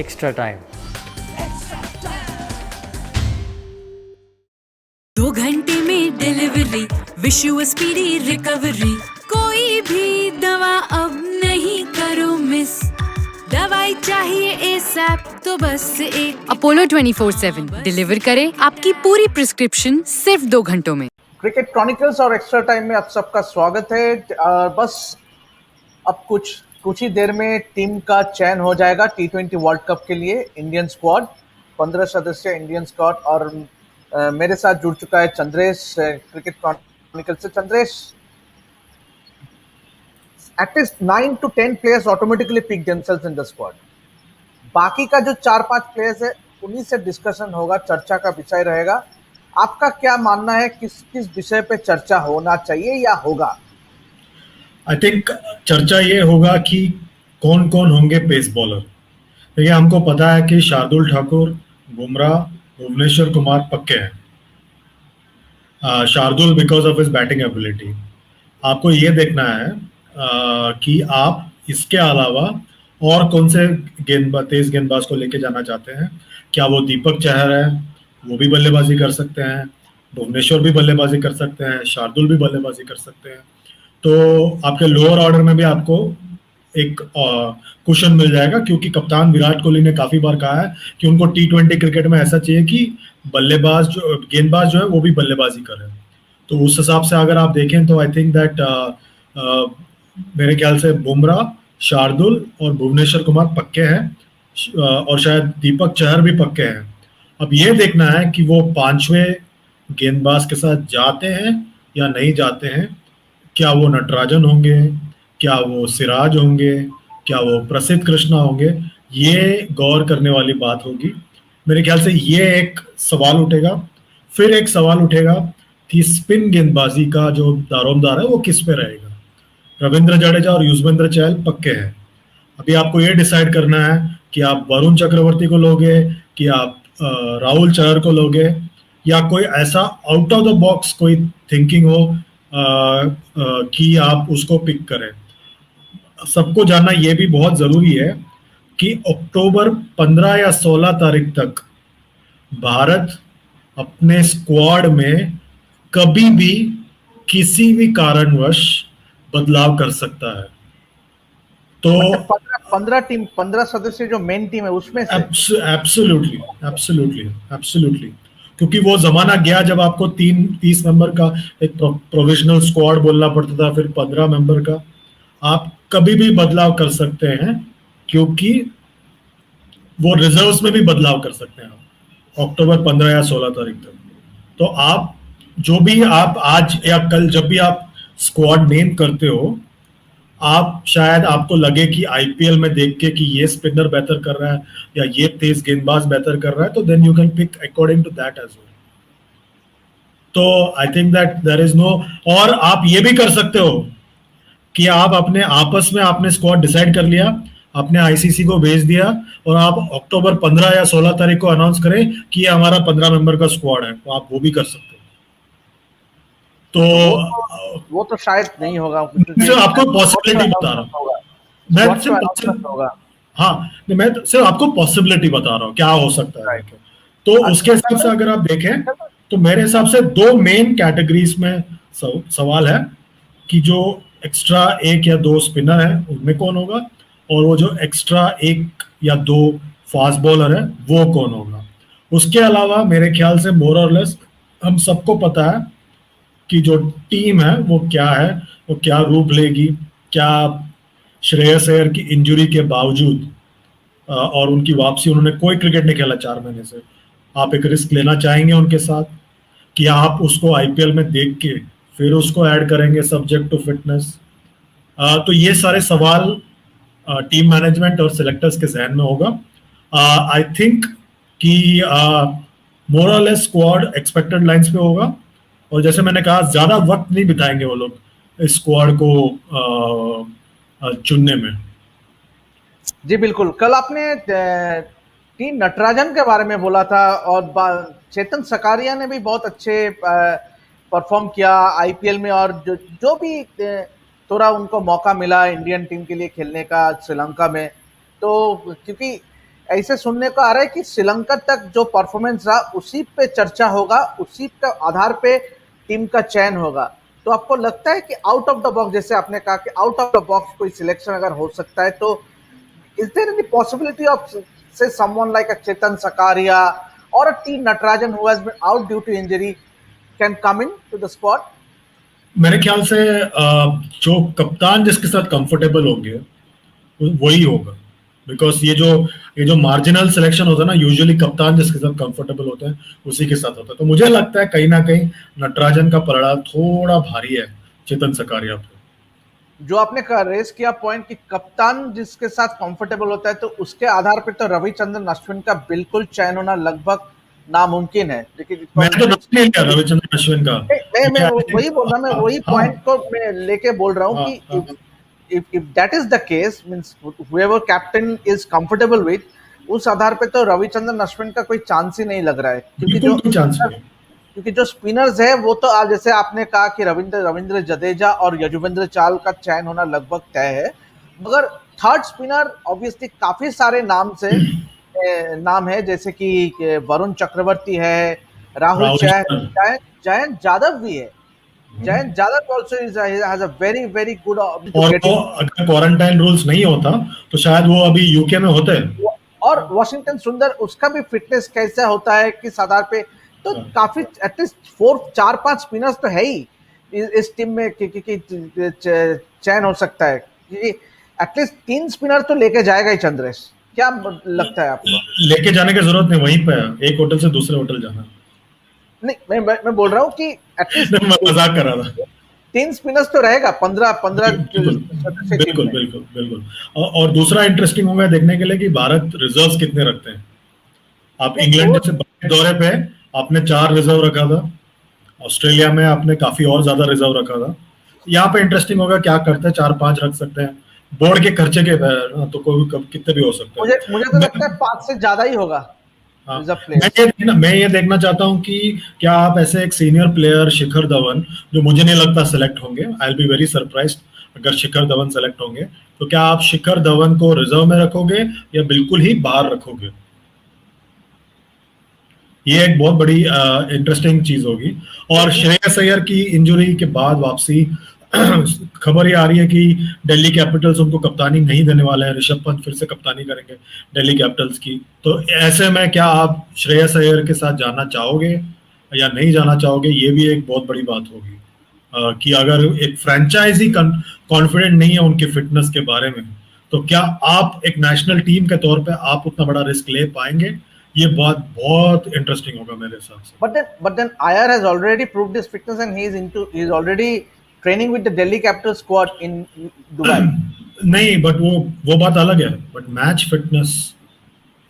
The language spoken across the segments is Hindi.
Extra time. 2 घंटे में delivery, wish you a speedy recovery. कोई भी दवा अब नहीं करो मिस, दवाई चाहिए ASAP तो बस एक अपोलो 24/7 डिलीवर करे आपकी पूरी प्रिस्क्रिप्शन सिर्फ 2 घंटों में। क्रिकेट क्रॉनिकल्स और एक्स्ट्रा टाइम में आप सबका स्वागत है। बस अब कुछ ही देर में टीम का चयन हो जाएगा T20 वर्ल्ड कप के लिए। इंडियन स्क्वाड 15 सदस्य इंडियन स्क्वाड, और मेरे साथ जुड़ चुका है चंद्रेश क्रिकेट क्रॉनिकल से। Chandresh, at least 9 to 10 players automatically pick themselves in the squad. बाकी का जो 4-5 प्लेयर्स है उन्हीं से डिस्कशन होगा, चर्चा का विषय रहेगा। आपका क्या मानना है, किस किस विषय पे चर्चा होना चाहिए या होगा? आई थिंक चर्चा ये होगा कि कौन कौन होंगे पेस बॉलर। देखिए, हमको पता है कि शार्दुल ठाकुर, बुमराह, भुवनेश्वर कुमार पक्के हैं। Shardul because of his batting ability. आपको ये देखना है कि आप इसके अलावा और कौन से तेज गेंदबाज को लेके जाना चाहते हैं। क्या वो दीपक चहर है, वो भी बल्लेबाजी कर सकते हैं, भुवनेश्वर भी बल्लेबाजी कर सकते हैं, शार्दुल भी बल्लेबाजी कर सकते हैं। तो आपके लोअर ऑर्डर में भी आपको एक कुशन मिल जाएगा, क्योंकि कप्तान विराट कोहली ने काफी बार कहा है कि उनको T20 क्रिकेट में ऐसा चाहिए कि गेंदबाज जो है वो भी बल्लेबाजी करें। तो उस हिसाब से अगर आप देखें तो आई थिंक दैट मेरे ख्याल से बुमराह, शार्दुल और भुवनेश्वर कुमार पक्के हैं, और शायद दीपक चहर भी पक्के हैं। अब ये देखना है कि वो पांचवें गेंदबाज के साथ जाते हैं या नहीं जाते हैं। क्या वो नटराजन होंगे, क्या वो सिराज होंगे, क्या वो प्रसिद्ध कृष्णा होंगे, ये गौर करने वाली बात होगी। मेरे ख्याल से ये एक सवाल उठेगा। फिर एक सवाल उठेगा कि स्पिन गेंदबाजी का जो दारोमदार है वो किस पे रहेगा। रविंद्र जडेजा और युजवेंद्र चहल पक्के हैं। अभी आपको ये डिसाइड करना है कि आप वरुण चक्रवर्ती को लोगे, कि आप राहुल चहर को लोगे, या कोई ऐसा आउट ऑफ द बॉक्स कोई थिंकिंग हो कि आप उसको पिक करें। सबको जानना ये भी बहुत जरूरी है कि अक्टूबर 15 या 16 तारीख तक भारत अपने स्क्वाड में कभी भी किसी भी कारणवश बदलाव कर सकता है। तो 15 सदस्य जो मेन टीम है उसमें से एब्सोल्युटली, क्योंकि वो जमाना गया जब आपको 30 मेंबर का एक प्रोविजनल स्क्वाड बोलना पड़ता था, फिर 15 मेंबर का। आप कभी भी बदलाव कर सकते हैं, क्योंकि वो रिजर्व्स में भी बदलाव कर सकते हैं अक्टूबर 15 या 16 तारीख तक। तो आप जो भी आप आज या कल जब भी आप स्क्वाड नेम करते हो, आप शायद आपको लगे कि आईपीएल में देख के कि ये स्पिनर बेहतर कर रहा है या ये तेज गेंदबाज बेहतर कर रहा है, तो then you can pick according to that as well. तो I think that there is no. और आप ये भी कर सकते हो कि आप अपने आपस में आपने स्क्वाड डिसाइड कर लिया, अपने आईसीसी को भेज दिया, और आप अक्टूबर 15 या 16 तारीख को अनाउंस करें कि ये हमारा 15 मेंबर का स्क्वाड है, तो आप वो भी कर सकते हो। तो वो तो शायद नहीं होगा। आपको पॉसिबिलिटी बता रहा हूँ मैं सिर्फ आपको पॉसिबिलिटी बता रहा हूँ क्या हो सकता है। तो उसके हिसाब से अगर आप देखें तो मेरे हिसाब से 2 मेन कैटेगरीज में सवाल है कि जो एक्स्ट्रा 1 या 2 स्पिनर है उनमें कौन होगा, और वो जो एक्स्ट्रा 1 या 2 फास्ट बॉलर है वो कौन होगा। उसके अलावा मेरे ख्याल से मोर और लेस हम सबको पता है कि जो टीम है वो क्या है, वो क्या रूप लेगी। क्या श्रेयस अय्यर की इंजरी के बावजूद और उनकी वापसी, उन्होंने कोई क्रिकेट नहीं खेला 4 महीने से, आप एक रिस्क लेना चाहेंगे उनके साथ कि आप उसको आईपीएल में देख के फिर उसको ऐड करेंगे सब्जेक्ट टू फिटनेस। तो ये सारे सवाल टीम मैनेजमेंट और सिलेक्टर्स के जहन में होगा। आई थिंक कि मोर और लेस स्क्वाड एक्सपेक्टेड लाइंस पे होगा, और जैसे मैंने कहा ज्यादा वक्त नहीं बिताएंगे वो लोग इस स्क्वाड को चुनने में। जी बिल्कुल। कल आपने टी नटराजन के बारे में बोला था, और चेतन सकारिया ने भी बहुत अच्छे परफॉर्म किया आईपीएल में, और जो भी थोड़ा उनको मौका मिला इंडियन टीम के लिए खेलने का श्रीलंका में, तो क्योंकि ऐसे सुनने को आ रहा है कि श्रीलंका तक जो परफॉर्मेंस रहा उसी पे चर्चा होगा, उसी के आधार पे टीम का चयन होगा। तो आपको लगता है कि आउट ऑफ द बॉक्स, जैसे आपने कहा कि आउट ऑफ द बॉक्स कोई सिलेक्शन अगर हो सकता है, तो is there any possibility of से someone like a Chetan Sakariya और a T Natarajan who has been out due to injury can come into the squad? मेरे ख्याल से जो कप्तान जिसके साथ कंफर्टेबल होंगे वही होगा, बिकॉज ये जो मार्जिनल सिलेक्शन होता है ना, यूजुअली कप्तान जिसके साथ कंफर्टेबल होते हैं उसी के साथ होता है। तो मुझे लगता है कहीं ना कहीं नटराजन का पलड़ा थोड़ा भारी है चेतन सकारिया पे। जो आपने रेस किया पॉइंट कि कप्तान जिसके साथ कंफर्टेबल होता है, तो उसके आधार पर तो रविचंद्रन अश्विन का बिल्कुल चयन होना लगभग नामुमकिन है। लेकिन मैं तो नहीं लिया रविचंद्रन अश्विन का, मैं वही बोल रहा, मैं वही पॉइंट को मैं लेके बोल रहा हूँ कि if that is the case, means whoever captain is comfortable with, उस आधार पे तो रविचंद्रन अश्विन का कोई चांस ही नहीं लग रहा है, क्योंकि जो स्पिनर्स है वो तो आज, जैसे आपने कहा कि रविंद्र जडेजा और यजुवेंद्र चहल का चयन होना लगभग तय है, मगर थर्ड स्पिनर ऑब्वियसली काफी सारे नाम है, जैसे कि वरुण चक्रवर्ती है, राहुल चहर, जयंत जादव भी है। Jayant Jadav also has a very very good और वो अगर क्वारंटाइन रूल्स नहीं होता तो शायद वो अभी यूके में होते हैं। और वॉशिंगटन सुंदर, उसका भी फिटनेस कैसा होता है किस आधार पे, तो काफी एटलीस्ट 4-5 स्पिनर्स तो है ही इस टीम में कि चयन हो सकता है, क्योंकि एटलीस्ट 3 स्पिनर तो लेके जाएगा ही चंद्रेश। क्या लगता है आपको? लेके जाने की जरूरत नहीं, वहीं पे एक होटल से दूसरे होटल जाना। नहीं, मैं बोल रहा हूँ कि एटलीस्ट मैं मजाक कर रहा था। 3 स्पिनर्स तो रहेगा, 15 बिल्कुल। और दूसरा इंटरेस्टिंग होगा देखने के लिए कि भारत रिजर्व्स कितने रखते हैं। आप इंग्लैंड से दौरे पे आपने 4 रिजर्व रखा था, ऑस्ट्रेलिया में आपने काफी और ज्यादा रिजर्व रखा था। यहाँ पे इंटरेस्टिंग होगा क्या करते हैं, 4-5 रख सकते हैं बोर्ड के खर्चे के, तो कोई कितने भी हो सकते हैं। मुझे तो लगता है 5 से ज्यादा ही होगा। मैं ये देखना चाहता हूं कि क्या आप ऐसे एक सीनियर प्लेयर शिखर धवन, जो मुझे नहीं लगता सेलेक्ट होंगे, I will be very surprised अगर शिखर धवन सेलेक्ट होंगे, तो क्या आप शिखर धवन को रिजर्व में रखोगे या बिल्कुल ही बाहर रखोगे? ये एक बहुत बड़ी इंटरेस्टिंग चीज होगी। और श्रेयस अय्यर की इंजरी के बाद वापसी, खबर ये आ रही है कि दिल्ली कैपिटल्स उनको कप्तानी नहीं देने वाले हैं, ऋषभ पंत फिर से कप्तानी करेंगे दिल्ली कैपिटल्स की। तो ऐसे में क्या आप श्रेयस अय्यर के साथ जाना चाहोगे या नहीं जाना चाहोगे? ये भी एक बहुत बड़ी बात होगी कि अगर एक फ्रेंचाइजी कॉन्फिडेंट नहीं है उनकी फिटनेस के बारे में, तो क्या आप एक नेशनल टीम के तौर पे आप उतना बड़ा रिस्क ले पाएंगे? ये बहुत इंटरेस्टिंग होगा मेरे हिसाब से। But then Iyer has already proved his fitness and he is already training with the Delhi Capital squad in Dubai. नहीं, बट वो बात अलग है। बट मैच फिटनेस,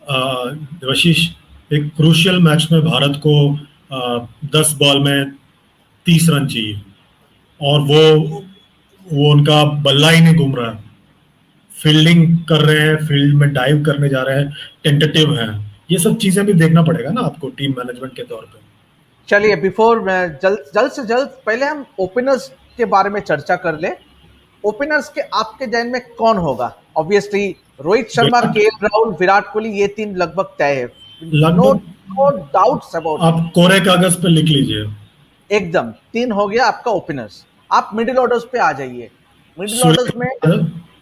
देवाशीष, एक क्रूशियल मैच में भारत को 10 बॉल में 30 रन चाहिए और वो उनका बल्ला ही नहीं घूम रहा है, फील्डिंग कर रहे हैं, फील्ड में डाइव करने जा रहे हैं, टेंटेटिव हैं। ये सब चीजें भी देखना पड़ेगा ना आपको टीम मैनेजमेंट के तौर पे। चलिए, बिफोर जल्द से जल्द पहले हम ओपनर्स के बारे में चर्चा कर ले। ओपनर्स के आपके जहन में कौन होगा? ऑब्वियसली रोहित शर्मा, केएल राहुल, विराट कोहली, ये 3 लगभग तय है, नो डाउट्स अबाउट। आप कोरे कागज पे लिख लीजिए, एकदम 3 हो गया आपका ओपनर्स। आप मिडिल ऑर्डर्स पे आ जाइए। मिडिल ऑर्डर्स में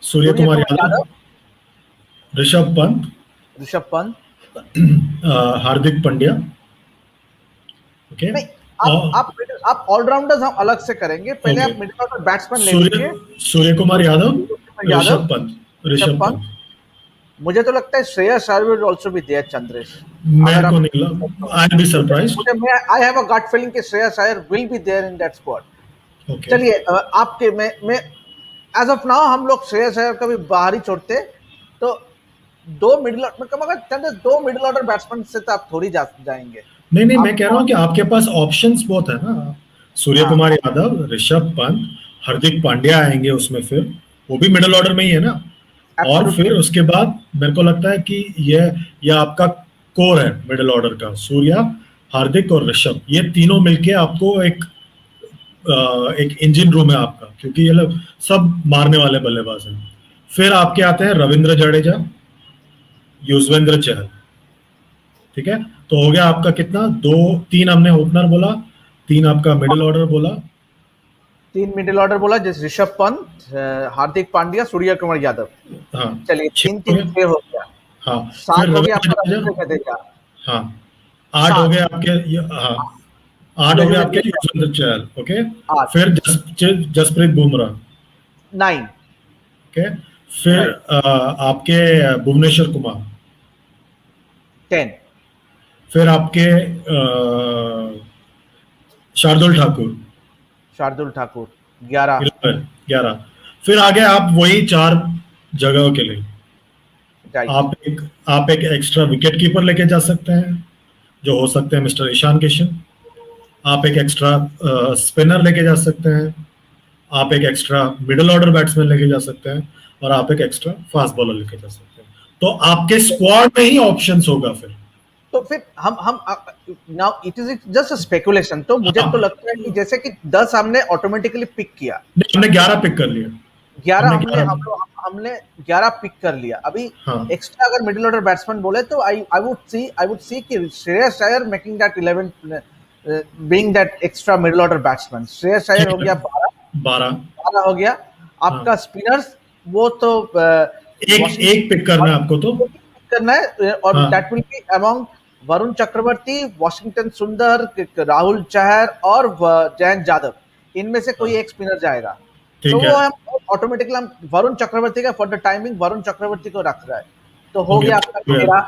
सूर्य कुमार यादव, ऋषभ पंत, हार्दिक पांड्या। ओके, आप ऑलराउंडर्स हम अलग से करेंगे, पहले आप मिडिल ऑर्डर बैट्समैन ले लीजिए। सूर्य कुमार यादव, ऋषभ पंत। मुझे तो लगता है Shreyas Iyer will also be there, Chandresh. मेरे को नहीं लगा, I am be surprised. I have a gut feeling कि Shreyas Iyer will be there in that squad. चलिए, आपके मैं एज ऑफ नाउ हम लोग श्रेयस अय्यर का भी बाहर ही छोड़ते, तो 2 मिडिल ऑर्डर बैट्समैन से तो आप थोड़ी जाएंगे। नहीं, मैं कह रहा हूँ कि आपके पास ऑप्शंस बहुत है ना। सूर्य कुमार यादव, ऋषभ पंत, हार्दिक पांड्या आएंगे उसमें, फिर वो भी मिडिल ऑर्डर में ही है ना। और फिर उसके बाद मेरे को लगता है कि ये आपका कोर है मिडिल ऑर्डर का, सूर्या, हार्दिक और ऋषभ। ये तीनों मिलके आपको एक इंजन रूम है आपका, क्योंकि ये लोग सब मारने वाले बल्लेबाज हैं। फिर आपके आते हैं रविंद्र जडेजा, युजवेंद्र चहल, ठीक है। तो हो गया आपका कितना, दो, तीन हमने ओपनर बोला, तीन आपका मिडिल ऑर्डर बोला, 3 मिडिल ऑर्डर बोला, जैसे ऋषभ पंत, हार्दिक पांड्या, सूर्य कुमार यादव। हाँ चलिए, छह 3 हो 3 गए। 6 हो गया। हाँ 7 फिर हो गया रविंद्र आपका जडेजा। रवींद्र जडेजा। हाँ 8 हो 7 गए आपके हाँ 8 हो गए आपके यजुवेंद्र चहल। युजवेंद्र चहल, ओके। 8 फिर जसप्रीत बुमराह, 9 ओके। फिर राइट। आपके भुवनेश्वर कुमार, 10 फिर आपके शार्दुल ठाकुर, शार्दुल ठाकुर। 11 11। फिर आगे आप वही चार जगहों के लिए राइट। आप एक एक्स्ट्रा विकेट कीपर लेके जा सकते हैं, जो हो सकते हैं मिस्टर ईशान किशन। आप एक एक्स्ट्रा स्पिनर लेके जा सकते हैं, आप एक एक्स्ट्रा मिडिल ऑर्डर बैट्समैन लेके जा सकते हैं, और आप एक एक्स्ट्रा फास्ट बॉलर लेके जा सकते हैं। तो आपके स्क्वाड में ही ऑप्शंस होगा फिर। तो फिर हम now it is just a speculation. तो मुझे हाँ, तो लगता है कि जैसे कि 10 हमने ऑटोमेटिकली पिक किया, नहीं, हमने 11 पिक कर लिया। 11 हमने हमने 11, हमने 11 पिक कर लिया। अभी हाँ एक्स्ट्रा अगर मिडिल ऑर्डर बैट्समैन बोले तो आई वुड सी कि Shreyas Iyer making that 11, being that extra middle order batsman. Shreyas Iyer ठीक हो है। गया 12। 12, 12 हो गया आपका। हाँ। स्पिनर्स वो तो एक एक पिक करना है आपको तो। करना है, और हाँ that will be among Varun Chakravarthy, Washington Sundar, Rahul Chahar और जयंत जादव। इनमें से कोई हाँ, एक स्पिनर जाएगा। तो ठीक है। वो हम ऑटोमेटिकली हम वरुण चक्रवर्ती का, for the timing Varun Chakravarthy को रख रहा है। तो हो हो गया गया आपका 13, 13।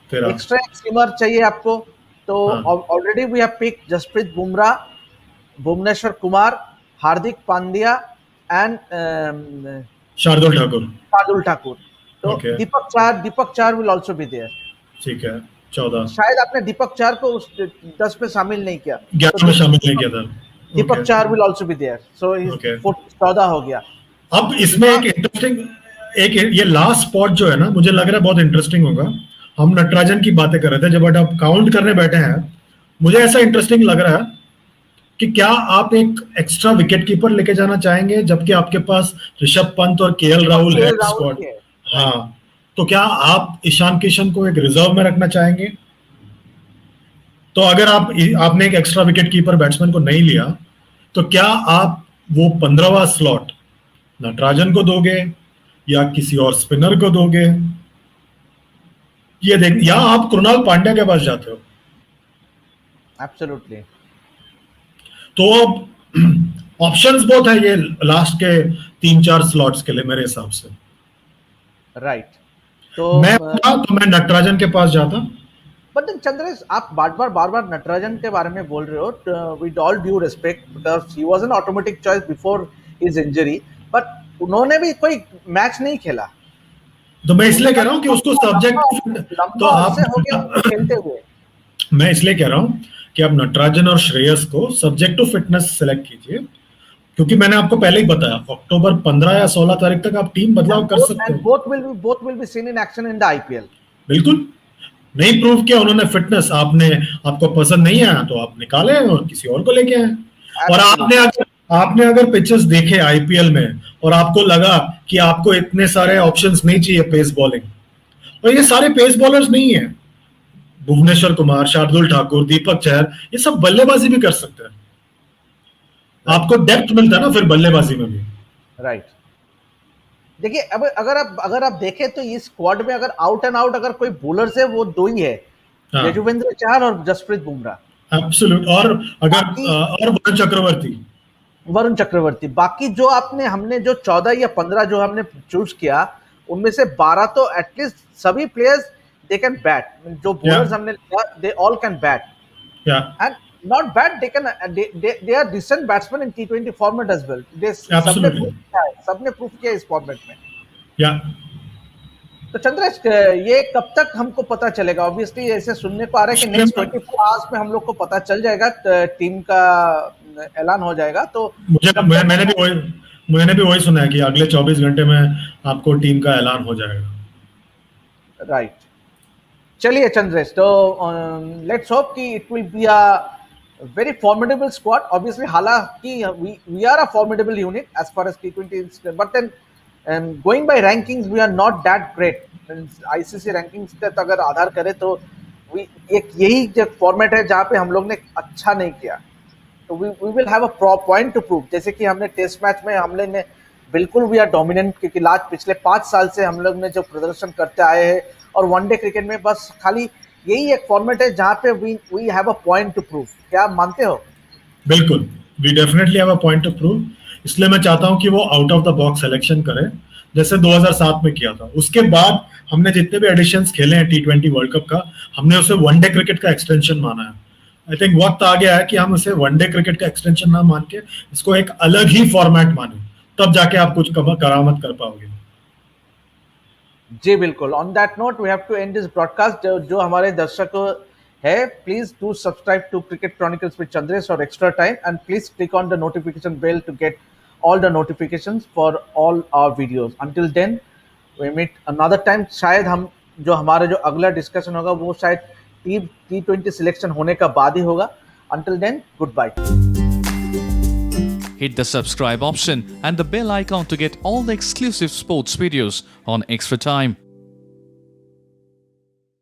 13, एक्स्ट्रा एक स्पिनर चाहिए आपको। तो हाँ। Already we have pick Jasprit Bumrah, Bhuvneshwar Kumar, Hardik Pandya and Shardul Thakur, Shardul Thakur. तो ओके, दीपक चार विल आल्सो बी देयर। ठीक है। 14, शायद आपने दीपक चार को उस 10 में शामिल नहीं किया। तो 11 में शामिल नहीं किया था। Deepak okay, Chahar will also be there. So okay. 14 हो गया। अब इसमें एक इंटरेस्टिंग, एक ये लास्ट स्पॉट जो है ना, मुझे लग रहा है बहुत इंटरेस्टिंग होगा। हम नटराजन की बातें कर रहे थे, जब आप काउंट करने बैठे हैं, मुझे ऐसा इंटरेस्टिंग लग रहा है कि क्या आप एक एक्स्ट्रा विकेट कीपर लेके जाना चाहेंगे, जबकि आपके पास ऋषभ पंत और केएल राहुल है केएल राहुल स्क्वाड। ही है। हाँ, तो क्या आप ईशान किशन को एक रिजर्व में रखना चाहेंगे? तो अगर आपने एक एक्स्ट्रा विकेट कीपर बैट्समैन को नहीं लिया, तो क्या आप वो 15वां स्लॉट नटराजन को दोगे या किसी और स्पिनर को दोगे? ये देख, या आप कृणाल पांड्या के पास जाते हो। एब्सोल्युटली। तो अब ऑप्शंस बहुत है ये लास्ट के 3-4 स्लॉट्स के लिए मेरे हिसाब से। राइट। तो मैं था तो मैं नटराजन के पास जाता। बट चंद्रेश, आप बार बार नटराजन के बारे में बोल रहे हो, with all due respect, because he was an automatic choice before his injury, but उन्होंने भी कोई मैच नहीं खेला। तो मैं इसलिए कह रहा हूँ कि उसको सब्जेक्ट, तो लंबा आप, अरसे हो गया उनको खेलते हुए। मैं इसलिए कह रहा हूँ कि आप नटराजन और श्रेयस को सब्जेक्ट टू फिटनेस सेलेक्ट कीजिए, क्योंकि मैंने आपको पहले ही बताया अक्टूबर 15 या 16 तारीख तक आप टीम बदलाव कर सकते हो। both will be seen in action in the IPL. बिल्कुल, नहीं प्रूव किया उन्होंने फिटनेस, आपको पसंद नहीं आया तो आप निकाले और किसी और को लेके आए। और आपने अगर पिचेस देखे आईपीएल में और आपको लगा कि आपको इतने सारे ऑप्शंस नहीं चाहिए पेस बॉलिंग, और ये सारे पेस बॉलर्स नहीं है, भुवनेश्वर कुमार, शार्दुल ठाकुर, दीपक चहर, ये सब बल्लेबाजी भी कर सकते हैं। आपको डेप्थ मिलता है ना फिर बल्लेबाजी में भी। राइट। देखिए, अब अगर आप देखें तो इस स्क्वाड में अगर आउट एंड आउट अगर कोई बॉलर्स है वो दो ही है, हाँ, यजुवेंद्र चहल और जसप्रीत बुमराह। एब्सोल्यूट। और वरुण चक्रवर्ती। बाकी जो हमने जो 14 या 15 जो हमने चूज किया, उनमें से 12 तो एटलीस्ट सभी प्लेयर्स दे कैन बैट। जो बॉलर्स हमने लिया, they all can bat and not bat, they are decent batsman in T20 format as well. सबने प्रूफ किया इस फॉर्मेट में। या तो चंद्रेश, ये कब तक हमको पता चलेगा? ऑब्वियसली ऐसे सुनने को आ रहा है कि नेक्स्ट 24 आवर्स में हम लोग को पता चल जाएगा, टीम का ऐलान हो जाएगा। तो मैंने भी वही सुना है कि अगले 24 घंटे में आपको टीम का ऐलान हो जाएगा। राइट। चलिए चंद्रेश, तो लेट्स होप कि it will be a very formidable squad. Obviously, हालांकि we are a formidable unit as far as T20 is, but then And going by rankings, we are not that great. ICC rankings का तो अगर आधार करें तो एक यही जो फॉर्मेट है जहाँ पे हम लोग ने अच्छा नहीं किया, तो we will have a point to prove. जैसे कि हमने टेस्ट मैच में हमने ने बिल्कुल वी आर डोमिनेंट, क्योंकि लास्ट पिछले 5 साल से हम लोग ने जो प्रदर्शन करते आए हैं, और वनडे क्रिकेट में बस खाली यही एक फॉर्मेट है जहाँ पे we have a point to prove. क्या आप मानते हो? बिल्कुल, we definitely have a point to prove. इसलिए मैं चाहता हूं कि वो out of the box selection करें, जैसे 2007 में किया था। उसके बाद हमने जितने भी एडिशंस खेले हैं T20 वर्ल्ड कप का, हमने उसे वनडे क्रिकेट का एक्सटेंशन माना है। आई थिंक वक्त आ गया है कि हम उसे वनडे क्रिकेट का एक्सटेंशन ना मान के इसको एक अलग ही फॉर्मेट माने, तब जाके आप कुछ करामत कर पाओगे। जी बिल्कुल। On that note we have to end this broadcast. जो हमारे दर्शक है, please do subscribe to Cricket Chronicles with Chandresh और extra time, and please click on the notification bell to get all the notifications for all our videos. Until then we meet another time. शायद हम जो हमारा जो अगला डिस्कशन होगा वो शायद T20 सिलेक्शन होने का बाद ही होगा। Until then, goodbye. Hit the subscribe option and the bell icon to get all the exclusive sports videos on Extra Time.